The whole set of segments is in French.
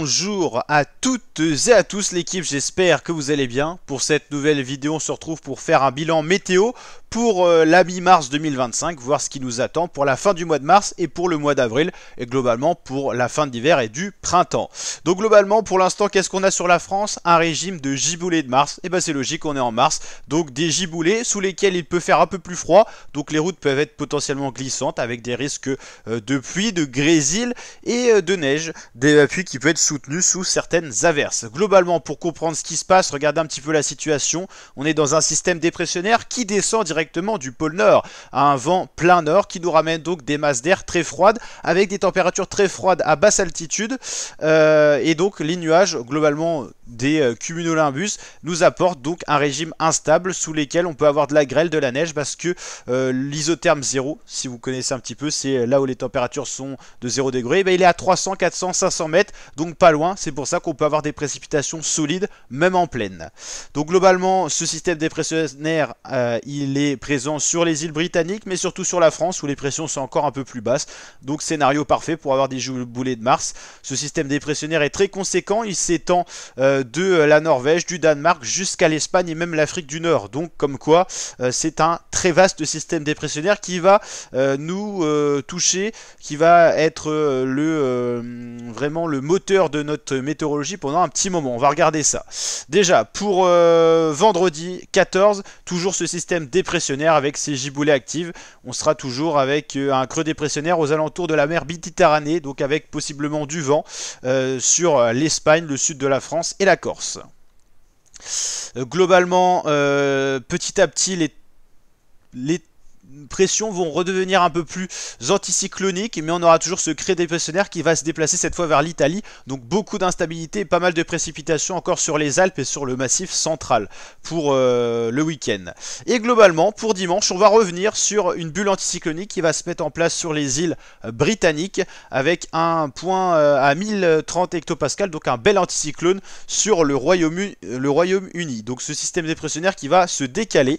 Bonjour à toutes et à tous l'équipe, j'espère que vous allez bien. Pour cette nouvelle vidéo, on se retrouve pour faire un bilan météo pour la mi-mars 2025, voir ce qui nous attend pour la fin du mois de mars et pour le mois d'avril, et globalement pour la fin de l'hiver et du printemps. Donc globalement, pour l'instant, qu'est-ce qu'on a sur la France? Un régime de giboulées de mars, et ben c'est logique, on est en mars, donc des giboulées sous lesquelles il peut faire un peu plus froid, donc les routes peuvent être potentiellement glissantes avec des risques de pluie, de grésil et de neige, des pluies qui peuvent être soutenues sous certaines averses. Globalement, pour comprendre ce qui se passe, regardez un petit peu la situation, on est dans un système dépressionnaire qui descend directement du pôle Nord à un vent plein Nord qui nous ramène donc des masses d'air très froides avec des températures très froides à basse altitude et donc les nuages, globalement des cumulonimbus, nous apportent donc un régime instable sous lesquels on peut avoir de la grêle, de la neige parce que l'isotherme 0, si vous connaissez un petit peu, c'est là où les températures sont de 0 degré, il est à 300, 400, 500 mètres, donc pas loin, c'est pour ça qu'on peut avoir des précipitations solides même en plaine. Donc globalement, ce système dépressionnaire, il est présent sur les îles britanniques, mais surtout sur la France où les pressions sont encore un peu plus basses, donc scénario parfait pour avoir des giboulées de Mars. Ce système dépressionnaire est très conséquent, il s'étend de la Norvège, du Danemark jusqu'à l'Espagne et même l'Afrique du Nord, donc comme quoi c'est un très vaste système dépressionnaire qui va nous toucher, qui va être vraiment le moteur de notre météorologie pendant un petit moment. On va regarder ça. Déjà, pour vendredi 14, toujours ce système dépressionnaire avec ses giboulées actives. On sera toujours avec un creux dépressionnaire aux alentours de la mer Méditerranée, donc avec possiblement du vent sur l'Espagne, le sud de la France et la Corse. Globalement, petit à petit, les pressions vont redevenir un peu plus anticycloniques, mais on aura toujours ce creux dépressionnaire qui va se déplacer cette fois vers l'Italie, donc beaucoup d'instabilité et pas mal de précipitations encore sur les Alpes et sur le massif central pour le week-end. Et globalement, pour dimanche, on va revenir sur une bulle anticyclonique qui va se mettre en place sur les îles britanniques avec un point à 1030 hectopascales, donc un bel anticyclone sur le Royaume-Uni. Donc ce système dépressionnaire qui va se décaler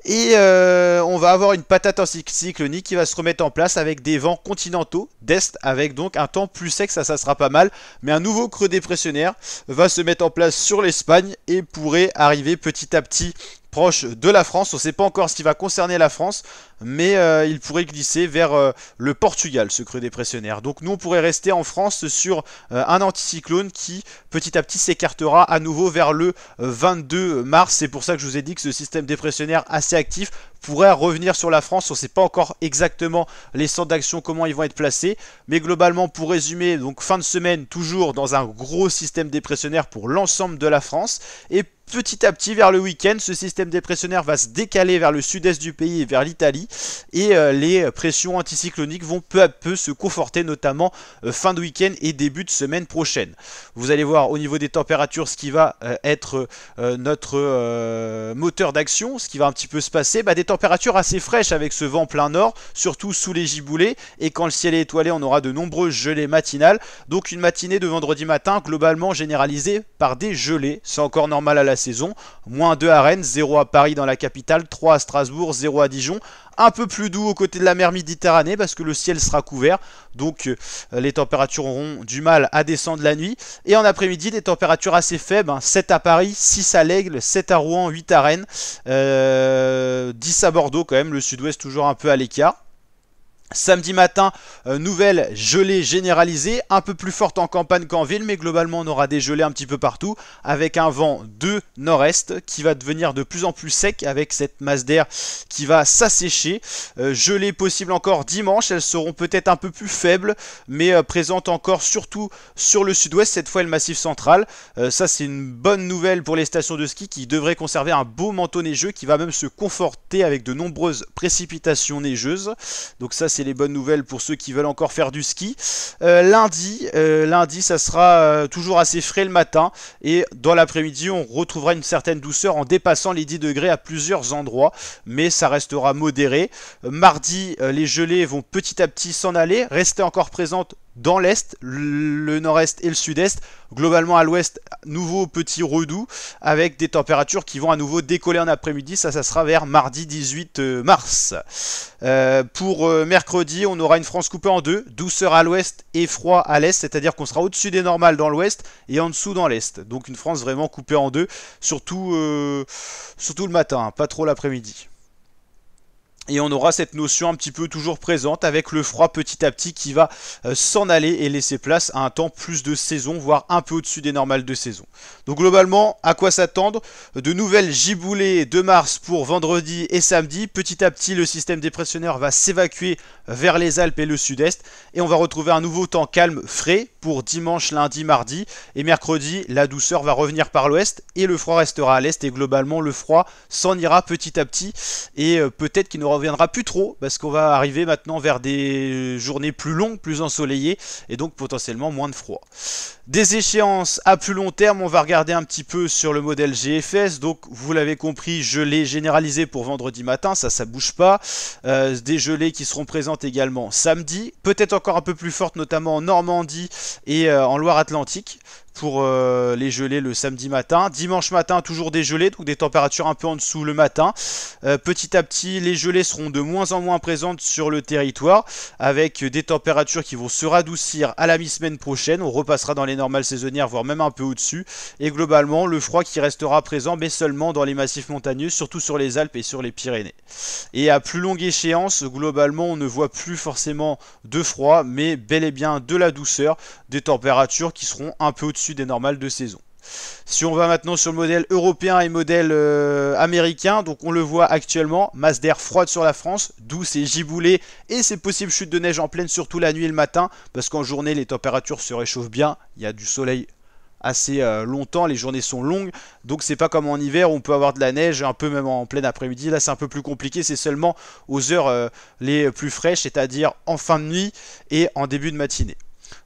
et on va avoir une patate anticyclonique qui va se remettre en place avec des vents continentaux d'est avec donc un temps plus sec, ça sera pas mal, mais un nouveau creux dépressionnaire va se mettre en place sur l'Espagne et pourrait arriver petit à petit proche de la France. On ne sait pas encore ce qui va concerner la France, mais il pourrait glisser vers le Portugal, ce creux dépressionnaire. Donc nous, on pourrait rester en France sur un anticyclone qui, petit à petit, s'écartera à nouveau vers le 22 mars. C'est pour ça que je vous ai dit que ce système dépressionnaire assez actif pourrait revenir sur la France. On ne sait pas encore exactement les centres d'action, comment ils vont être placés. Mais globalement, pour résumer, donc fin de semaine, toujours dans un gros système dépressionnaire pour l'ensemble de la France. Et petit à petit, vers le week-end, ce système dépressionnaire va se décaler vers le sud-est du pays et vers l'Italie. Et les pressions anticycloniques vont peu à peu se conforter, notamment fin de week-end et début de semaine prochaine. Vous allez voir au niveau des températures ce qui va être notre moteur d'action, ce qui va un petit peu se passer. Des températures assez fraîches avec ce vent plein nord, surtout sous les giboulées. Et quand le ciel est étoilé, on aura de nombreuses gelées matinales. Donc une matinée de vendredi matin globalement généralisée par des gelées. C'est encore normal à la saison. -2 à Rennes, 0 à Paris dans la capitale, 3 à Strasbourg, 0 à Dijon. Un peu plus doux aux côtés de la mer Méditerranée parce que le ciel sera couvert. Donc les températures auront du mal à descendre la nuit. Et en après-midi, des températures assez faibles. 7 à Paris, 6 à l'Aigle, 7 à Rouen, 8 à Rennes. 10 à Bordeaux quand même. Le sud-ouest toujours un peu à l'écart. Samedi matin, nouvelle gelée généralisée, un peu plus forte en campagne qu'en ville, mais globalement on aura des gelées un petit peu partout, avec un vent de nord-est qui va devenir de plus en plus sec, avec cette masse d'air qui va s'assécher. Gelée possible encore dimanche, elles seront peut-être un peu plus faibles, mais présentes encore surtout sur le sud-ouest, cette fois le massif central. Ça c'est une bonne nouvelle pour les stations de ski qui devraient conserver un beau manteau neigeux qui va même se conforter avec de nombreuses précipitations neigeuses. Donc ça c'est les bonnes nouvelles pour ceux qui veulent encore faire du ski. Lundi, ça sera toujours assez frais le matin et dans l'après-midi on retrouvera une certaine douceur en dépassant les 10 degrés à plusieurs endroits, mais ça restera modéré. Mardi, les gelées vont petit à petit s'en aller, rester encore présentes dans l'est, le nord-est et le sud-est. Globalement à l'ouest, nouveau petit redout avec des températures qui vont à nouveau décoller en après-midi. Ça sera vers mardi 18 mars. Pour mercredi, on aura une France coupée en deux, douceur à l'ouest et froid à l'est, c'est-à-dire qu'on sera au-dessus des normales dans l'ouest et en dessous dans l'est. Donc une France vraiment coupée en deux, surtout le matin, pas trop l'après-midi. Et on aura cette notion un petit peu toujours présente avec le froid petit à petit qui va s'en aller et laisser place à un temps plus de saison, voire un peu au-dessus des normales de saison. Donc globalement, à quoi s'attendre? De nouvelles giboulées de mars pour vendredi et samedi. Petit à petit, le système dépressionneur va s'évacuer vers les Alpes et le sud-est. Et on va retrouver un nouveau temps calme, frais pour dimanche, lundi, mardi. Et mercredi, la douceur va revenir par l'ouest et le froid restera à l'est. Et globalement, le froid s'en ira petit à petit. Et peut-être qu'il ne reviendra plus trop parce qu'on va arriver maintenant vers des journées plus longues, plus ensoleillées et donc potentiellement moins de froid. Des échéances à plus long terme, on va regarder un petit peu sur le modèle GFS. Donc vous l'avez compris, je l'ai généralisé pour vendredi matin, ça bouge pas. Des gelées qui seront présentes également samedi, peut-être encore un peu plus fortes notamment en Normandie et en Loire-Atlantique pour les gelées le samedi matin. Dimanche matin, toujours des gelées, donc des températures un peu en dessous le matin. Petit à petit, les gelées seront de moins en moins présentes sur le territoire, avec des températures qui vont se radoucir à la mi-semaine prochaine. On repassera dans les normales saisonnières, voire même un peu au-dessus. Et globalement, le froid qui restera présent, mais seulement dans les massifs montagneux, surtout sur les Alpes et sur les Pyrénées. Et à plus longue échéance, globalement, on ne voit plus forcément de froid, mais bel et bien de la douceur, des températures qui seront un peu au-dessus des normales de saison. Si on va maintenant sur le modèle européen et modèle américain, donc on le voit actuellement, masse d'air froide sur la France, douce et giboulée et ces possibles chutes de neige en pleine, surtout la nuit et le matin, parce qu'en journée les températures se réchauffent bien, il y a du soleil assez longtemps, les journées sont longues, donc c'est pas comme en hiver où on peut avoir de la neige un peu même en plein après-midi. Là c'est un peu plus compliqué, c'est seulement aux heures les plus fraîches, c'est-à-dire en fin de nuit et en début de matinée.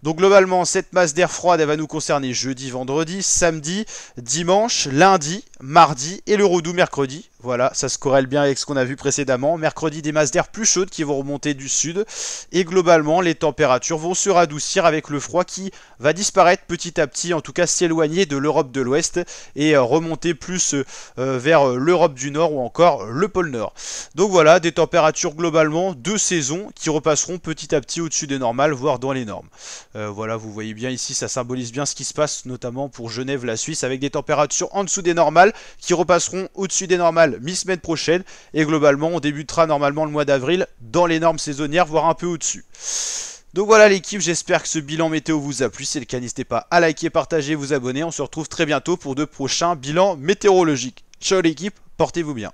Donc globalement, cette masse d'air froide, elle va nous concerner jeudi, vendredi, samedi, dimanche, lundi, mardi et le redout mercredi. Voilà, ça se corrèle bien avec ce qu'on a vu précédemment. Mercredi, des masses d'air plus chaudes qui vont remonter du sud. Et globalement, les températures vont se radoucir avec le froid qui va disparaître petit à petit, en tout cas s'éloigner de l'Europe de l'Ouest et remonter plus vers l'Europe du Nord ou encore le pôle Nord. Donc voilà, des températures globalement de saison qui repasseront petit à petit au-dessus des normales, voire dans les normes. Voilà, vous voyez bien ici, ça symbolise bien ce qui se passe, notamment pour Genève, la Suisse, avec des températures en dessous des normales qui repasseront au-dessus des normales mi-semaine prochaine. Et globalement, on débutera normalement le mois d'avril dans les normes saisonnières, voire un peu au-dessus. Donc voilà l'équipe, j'espère que ce bilan météo vous a plu. Si c'est le cas, n'hésitez pas à liker, partager, vous abonner. On se retrouve très bientôt pour de prochains bilans météorologiques. Ciao l'équipe, portez-vous bien.